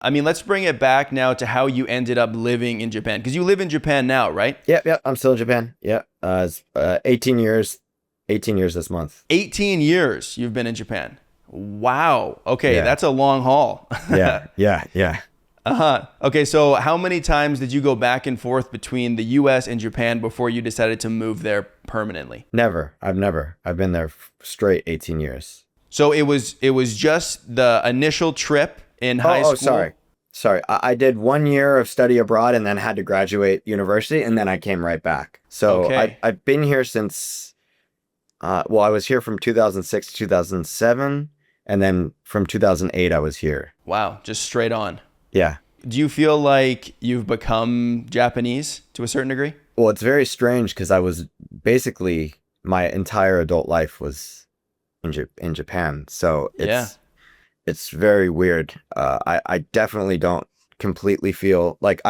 I mean, let's bring it back now to how you ended up living in Japan, because you live in Japan now, right? Yep, yep. I'm still in Japan. Yeah. It's 18 years, 18 years this month. 18 years you've been in Japan. Wow. Okay, Yeah. that's a long haul. Yeah. Yeah. Yeah. Uh-huh. Okay, so how many times did you go back and forth between the US and Japan before you decided to move there permanently? Never. I've been there straight 18 years. So it was just the initial trip in high Oh, school. sorry. Sorry. I did 1 year of study abroad and then had to graduate university and then I came right back. So Okay. I've been here since, well, I was here from 2006 to 2007. And then from 2008, I was here. Wow, just straight on. Yeah. Do you feel like you've become Japanese to a certain degree? Well, it's very strange because I was basically my entire adult life was in Japan. So Yeah. it's very weird. I definitely don't completely feel like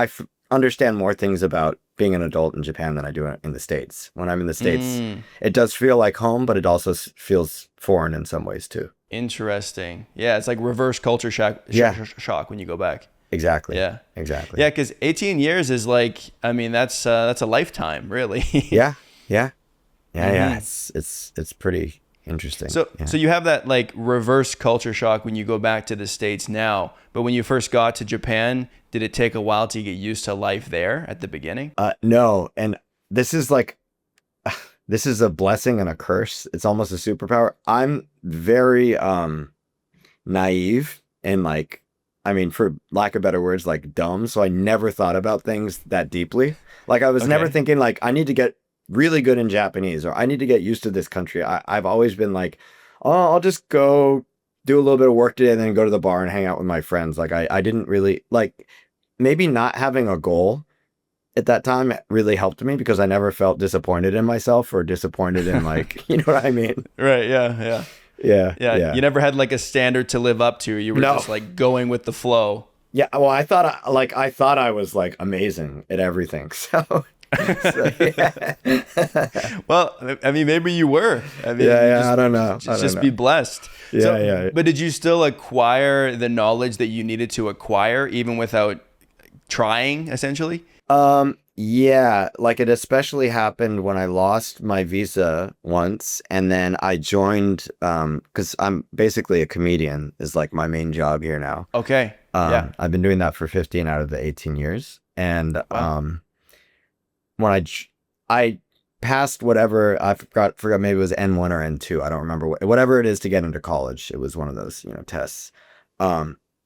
understand more things about being an adult in Japan than I do in the States. When I'm in the States, Mm, it does feel like home, but it also feels foreign in some ways too. interesting. Yeah, it's like reverse culture shock, Yeah, shock when you go back. exactly. Yeah. Exactly. Yeah, because 18 years is like, I mean, that's a lifetime, really. Yeah. Yeah. Yeah. Yeah. hmm It's pretty interesting. So, Yeah. so you have that like reverse culture shock when you go back to the States now, but when you first got to Japan, did it take a while to get used to life there at the beginning? No, and this is like this is a blessing and a curse. It's almost a superpower. I'm very naive and like I mean for lack of better words like dumb, so I never thought about things that deeply. Like I was never Okay. thinking like I need to get really good in Japanese or I need to get used to this country. I've always been like, "Oh, I'll just go do a little bit of work today and then go to the bar and hang out with my friends." Like I didn't really like maybe not having a goal at that time really helped me because I never felt disappointed in myself or disappointed in like, you know what I mean? Right. Yeah. Yeah. Yeah, Yeah. yeah. You never had like a standard to live up to. You were No. just like going with the flow. Yeah, well, I thought I was like amazing at everything. So yeah. Well, I mean, maybe you were. I mean, Yeah, you yeah, I don't know. I don't just be know. blessed. Yeah, yeah. But did you still acquire the knowledge that you needed to acquire even without trying, essentially? Yeah, like it especially happened when I lost my visa once and then I joined because I'm basically a comedian is like my main job here now. Okay. Yeah. I've been doing that for 15 out of the 18 years. And Wow. when I passed whatever I forgot maybe it was N1 or N2. I don't remember whatever it is to get into college. It was one of those, tests.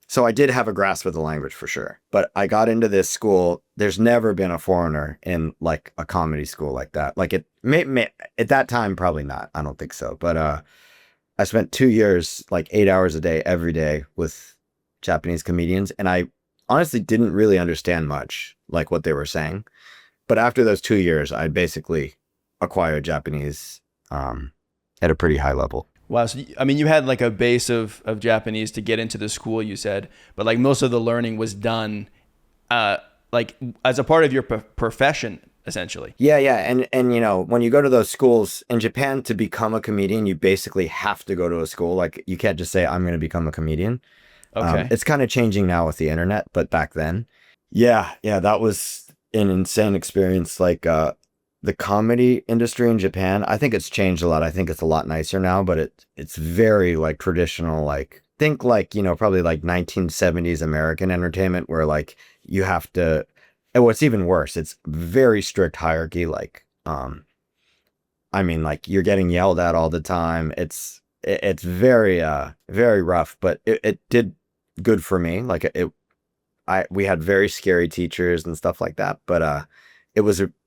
So I did have a grasp of the language for sure. But I got into this school. There's never been a foreigner in like a comedy school like that. Like it may at that time probably not. I don't think so. But I spent 2 years like 8 hours a day every day with Japanese comedians and I honestly didn't really understand much like what they were saying. But after those 2 years, I basically acquired Japanese at a pretty high level. Wow. So, I mean, you had like a base of Japanese to get into the school, you said, but like most of the learning was done uh, like as a part of your profession, essentially. Yeah, yeah, and when you go to those schools in Japan to become a comedian, you basically have to go to a school. Like you can't just say I'm going to become a comedian. Okay. It's kind of changing now with the internet, but back then, yeah, that was an insane experience. Like the comedy industry in Japan, I think it's changed a lot. I think it's a lot nicer now, but it's very like traditional, like think like, probably like 1970s American entertainment where like you have to, and what's even worse, it's very strict hierarchy. Like, I mean, like you're getting yelled at all the time. It's very, very rough, but it did good for me. Like we had very scary teachers and stuff like that, but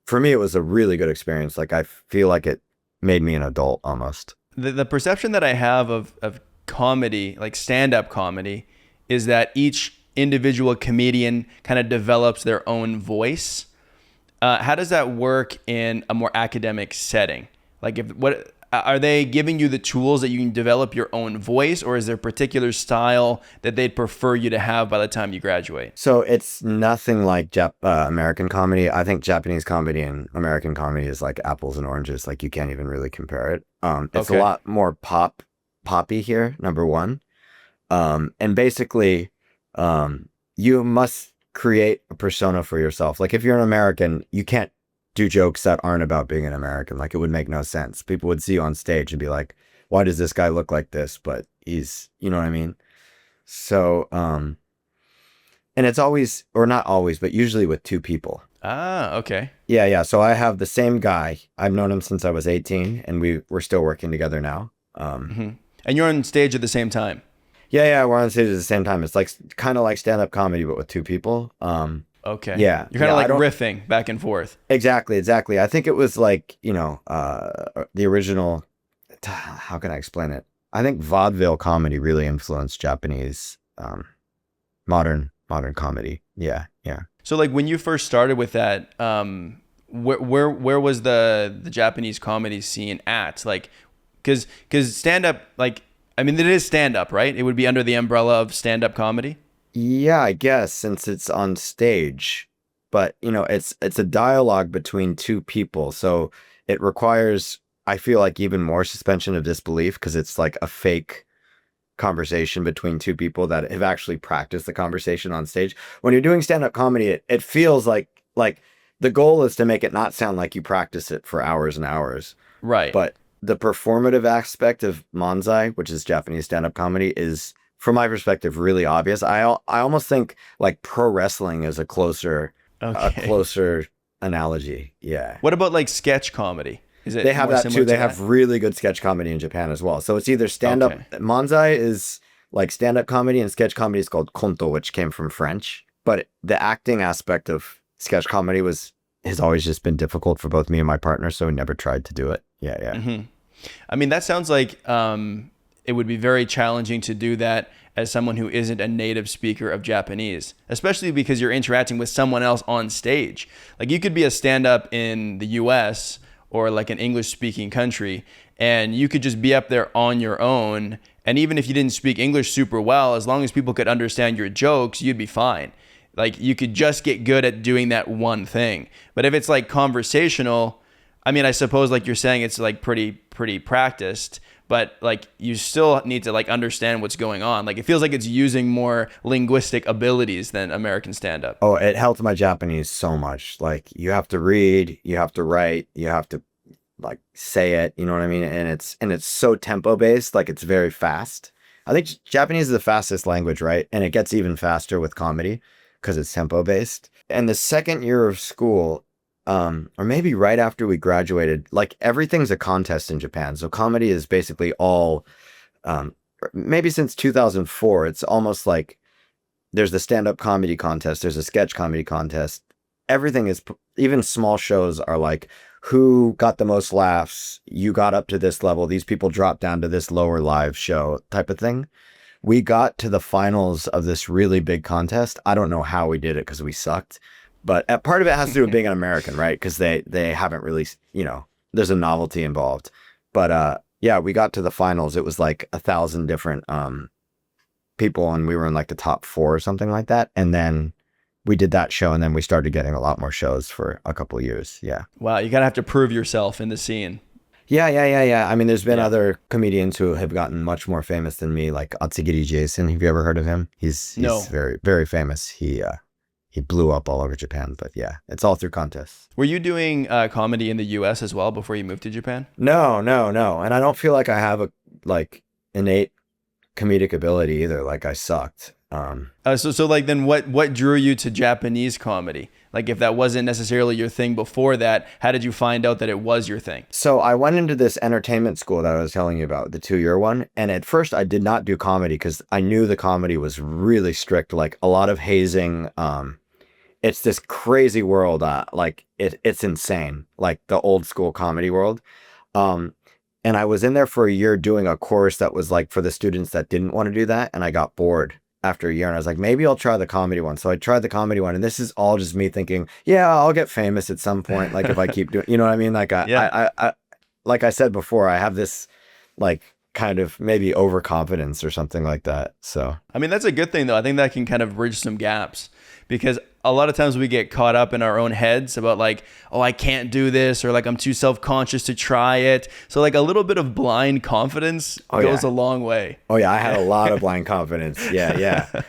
for me, it was a really good experience. Like I feel like it made me an adult almost. The perception that I have of comedy, like stand-up comedy, is that each individual comedian kind of develops their own voice. How does that work in a more academic setting? Like, if what are they giving you the tools that you can develop your own voice, or is there a particular style that they'd prefer you to have by the time you graduate? So it's nothing like American comedy. I think Japanese comedy and American comedy is like apples and oranges. Like you can't even really compare it. It's a Okay. lot more poppy here, number one. And basically, you must create a persona for yourself. Like if you're an American, you can't do jokes that aren't about being an American. Like it would make no sense. People would see you on stage and be like, why does this guy look like this? But he's, you know what I mean? So, and it's always, or not always, but usually with two people. Ah, okay. Yeah, yeah. So I have the same guy. I've known him since I was 18, and we're still working together now. And you're on stage at the same time. Yeah, yeah. We're on stage at the same time. It's like kind of like stand-up comedy, but with two people. Okay. Yeah. You're kind of yeah, like riffing back and forth. Exactly, exactly. I think it was like, the original, how can I explain it? I think vaudeville comedy really influenced Japanese modern comedy. Yeah, yeah. So like when you first started with that, where was the Japanese comedy scene at? Like, because stand up, like, I mean, it is stand up, right? It would be under the umbrella of stand up comedy. Yeah, I guess since it's on stage, but it's a dialogue between two people, so it requires, I feel like, even more suspension of disbelief because it's like a fake conversation between two people that have actually practiced the conversation on stage. When you're doing stand-up comedy, it feels like the goal is to make it not sound like you practice it for hours and hours. Right. But the performative aspect of Manzai, which is Japanese stand-up comedy, is, from my perspective, really obvious. I almost think like pro wrestling is a closer analogy. Yeah. What about like sketch comedy? They have that too. They have really good sketch comedy in Japan as well. So it's either stand-up. Okay. Manzai is like stand-up comedy, and sketch comedy is called konto, which came from French. But the acting aspect of sketch comedy has always just been difficult for both me and my partner, so we never tried to do it. Yeah, yeah. Mm-hmm. I mean, that sounds like it would be very challenging to do that as someone who isn't a native speaker of Japanese, especially because you're interacting with someone else on stage. Like you could be a stand-up in the US or like an English-speaking country, and you could just be up there on your own. And even if you didn't speak English super well, as long as people could understand your jokes, you'd be fine. Like you could just get good at doing that one thing. But if it's like conversational, I mean, I suppose like you're saying, it's like pretty practiced, but like you still need to like understand what's going on. Like it feels like it's using more linguistic abilities than American stand-up. Oh, it helped my Japanese so much. Like you have to read, you have to write, you have to like say it, you know what I mean? And it's so tempo based, like it's very fast. I think Japanese is the fastest language, right? And it gets even faster with comedy because it's tempo based. And the second year of school, or maybe right after we graduated, like everything's a contest in Japan. So comedy is basically all, maybe since 2004, it's almost like there's the stand-up comedy contest, there's a sketch comedy contest. Everything is, even small shows are like, who got the most laughs? You got up to this level. These people dropped down to this lower live show type of thing. We got to the finals of this really big contest. I don't know how we did it because we sucked. But part of it has to do with being an American, right? Because they haven't really, there's a novelty involved. But yeah, we got to the finals. It was like 1,000 different people, and we were in like the top 4 or something like that. And then we did that show, and then we started getting a lot more shows for a couple of years. Yeah. Wow, you gotta have to prove yourself in the scene. Yeah. I mean, there's been other comedians who have gotten much more famous than me, like Atsugiri Jason. Have you ever heard of him? He's very, very famous. He blew up all over Japan, but yeah, it's all through contests. Were you doing comedy in the US as well before you moved to Japan? No. And I don't feel like I have a like innate comedic ability either. Like I sucked. So like then what drew you to Japanese comedy? Like if that wasn't necessarily your thing before that, how did you find out that it was your thing? So I went into this entertainment school that I was telling you about, the 2-year one. And at first I did not do comedy because I knew the comedy was really strict, like a lot of hazing. It's this crazy world. Like it's insane. Like the old school comedy world. And I was in there for a year doing a course that was like for the students that didn't want to do that. And I got bored after a year, and I was like, maybe I'll try the comedy one. So I tried the comedy one, and this is all just me thinking, yeah, I'll get famous at some point. Like if I keep doing, you know what I mean? Like I like I said before, I have this like kind of maybe overconfidence or something like that. So, I mean, that's a good thing though. I think that can kind of bridge some gaps, because a lot of times we get caught up in our own heads about like, oh, I can't do this, or like I'm too self-conscious to try it. So like a little bit of blind confidence goes a long way. Oh yeah, I had a lot of blind confidence. Yeah.